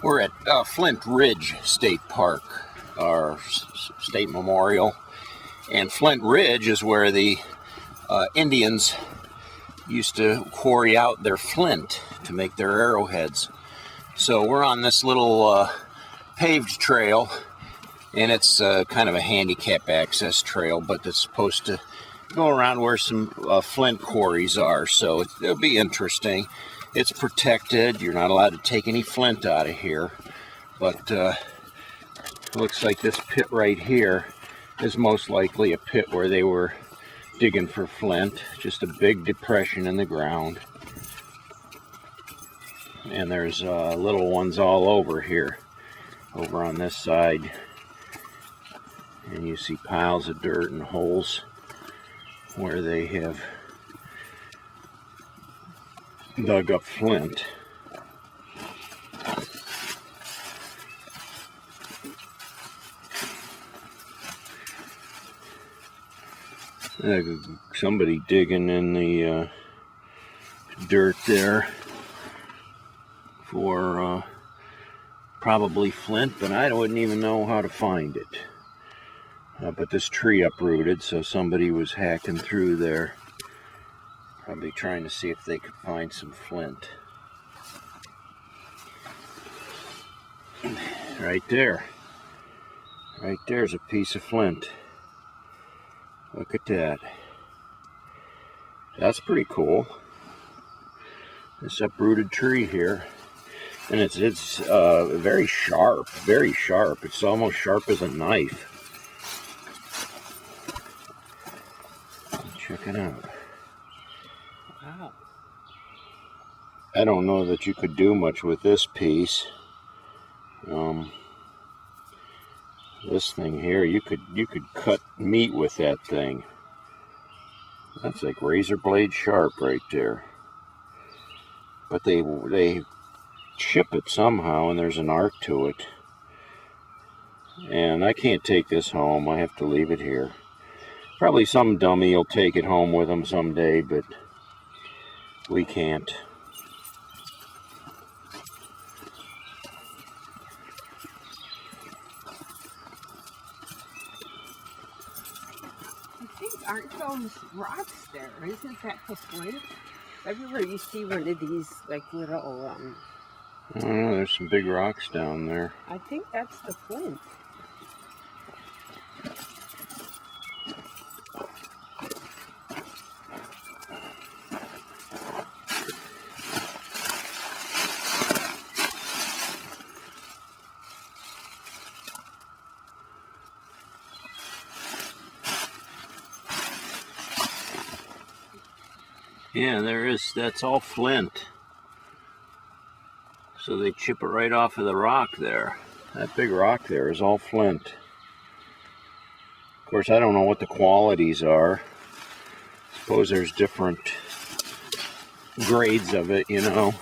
We're at Flint Ridge State Park, our state memorial. And Flint Ridge is where the Indians used to quarry out their flint to make their arrowheads. So we're on this little paved trail, and it's kind of a handicap access trail, but it's supposed to go around where some flint quarries are, so it'll be interesting. It's protected. You're not allowed to take any flint out of here, but looks like this pit right here is most likely a pit where they were digging for flint. Just a big depression in the ground, and there's little ones all over here, over on this side, and you see piles of dirt and holes where they have dug up flint. Somebody digging in the dirt there for probably flint, but I wouldn't even know how to find it. But this tree uprooted, so somebody was hacking through there, probably trying to see if they could find some flint. Right there's a piece of flint. Look at that. That's pretty cool. This uprooted tree here, and it's very sharp, very sharp. It's almost sharp as a knife. Check it out. Wow. I don't know that you could do much with this piece. This thing here, you could cut meat with that thing. That's like razor blade sharp right there. But they chip it somehow, and there's an art to it. And I can't take this home. I have to leave it here. Probably some dummy will take it home with them someday, but we can't. Aren't those rocks there? Isn't that the flint? Everywhere you see one of these, like, little, I don't know, there's some big rocks down there. I think that's the flint. Yeah, there is. That's all flint. So they chip it right off of the rock there. That big rock there is all flint. Of course, I don't know what the qualities are. I suppose there's different grades of it, you know.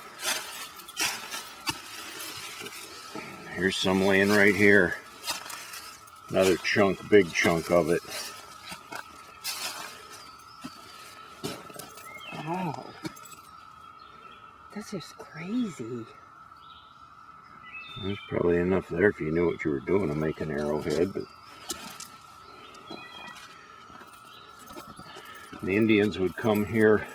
Here's some laying right here. Another chunk, big chunk of it. Wow. This is crazy. There's probably enough there if you knew what you were doing to make an arrowhead, but the Indians would come here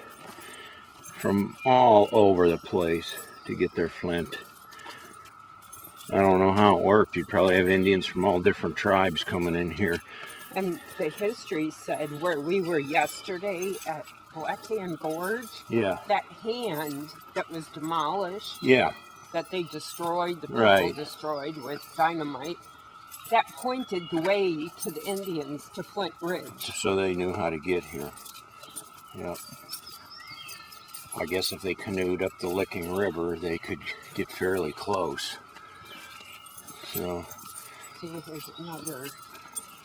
from all over the place to get their flint. I don't know how it worked. You'd probably have Indians from all different tribes coming in here. And the history said where we were yesterday at Black Hand Gorge, Yeah. that hand that was demolished, Yeah. that they destroyed, the people Right. destroyed with dynamite, that pointed the way to the Indians to Flint Ridge. So they knew how to get here. Yep. I guess if they canoed up the Licking River, they could get fairly close. So. See, here's another.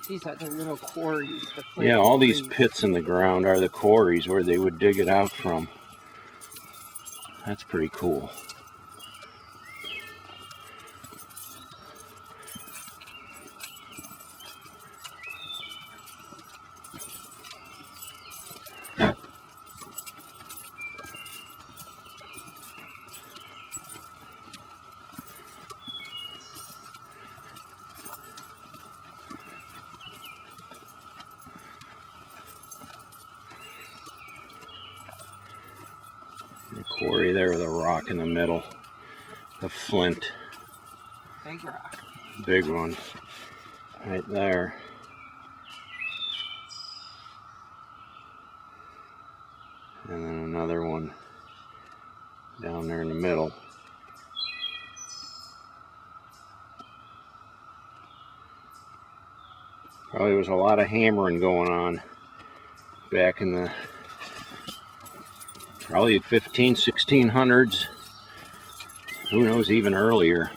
These are the little quarries. The Yeah, all these quarries. pits in the ground are the quarries where they would dig it out from. That's pretty cool. quarry there with a rock in the middle. The flint. Big rock. Big one. Right there. And then another one down there in the middle. Probably was a lot of hammering going on back in the probably 1600s. Who knows, even earlier.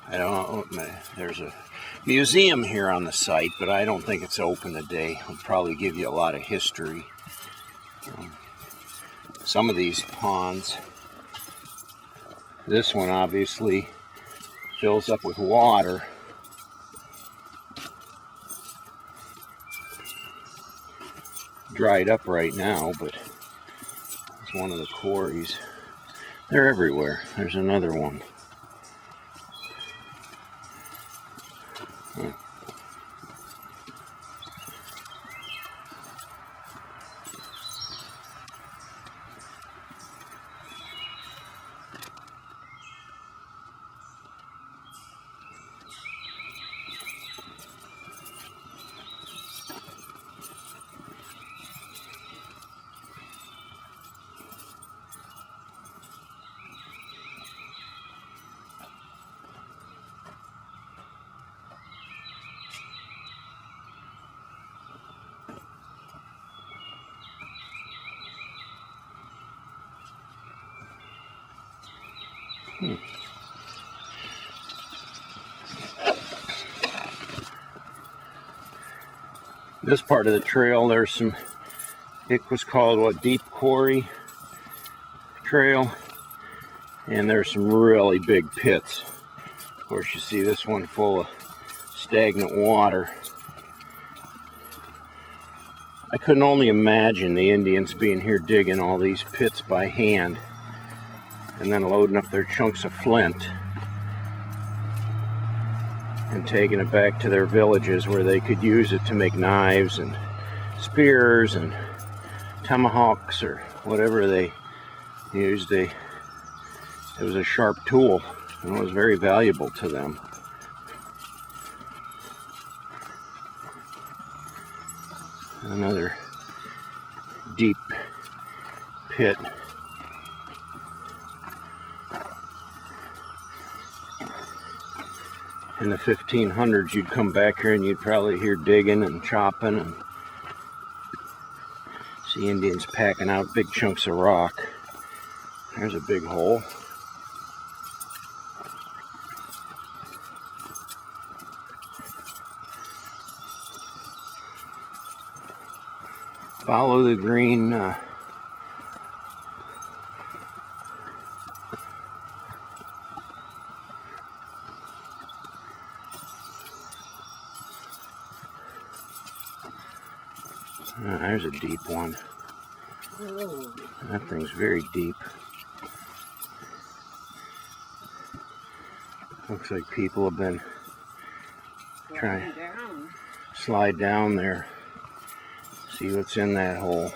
I don't know. There's a museum here on the site, but I don't think it's open today. It'll probably give you a lot of history. Some of these ponds, this one obviously fills up with water. Dried up right now, but it's one of the quarries. They're everywhere. There's another one. This part of the trail, there's some, it was called what, Deep Quarry Trail, and there's some really big pits. Of course, you see this one full of stagnant water. I couldn't only imagine the Indians being here digging all these pits by hand and then loading up their chunks of flint and taking it back to their villages where they could use it to make knives and spears and tomahawks or whatever they used. It was a sharp tool and it was very valuable to them. Another deep pit. In the 1500s, you'd come back here and you'd probably hear digging and chopping and see Indians packing out big chunks of rock. There's a big hole. Follow the green there's a deep one. That thing's very deep. Looks like people have been trying to slide down there. See what's in that hole.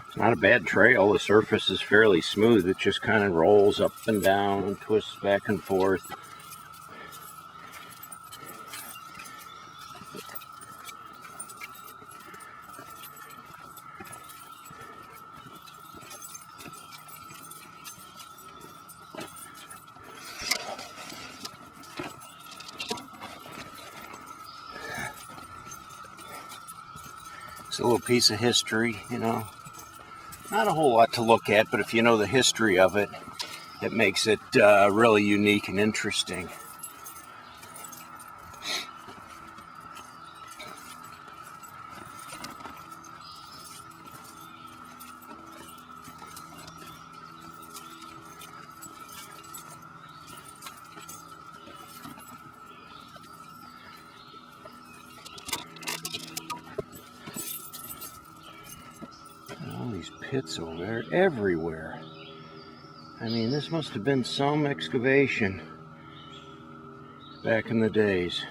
It's not a bad trail. The surface is fairly smooth. It just kind of rolls up and down and twists back and forth. It's a little piece of history, you know. Not a whole lot to look at, but if you know the history of it, it makes it really unique and interesting. Pits over there everywhere. I mean, this must have been some excavation back in the days.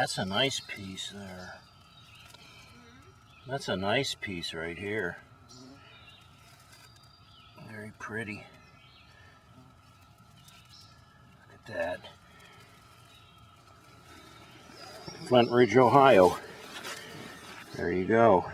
That's a nice piece there. That's a nice piece right here. Very pretty. Look at that. Flint Ridge, Ohio. There you go.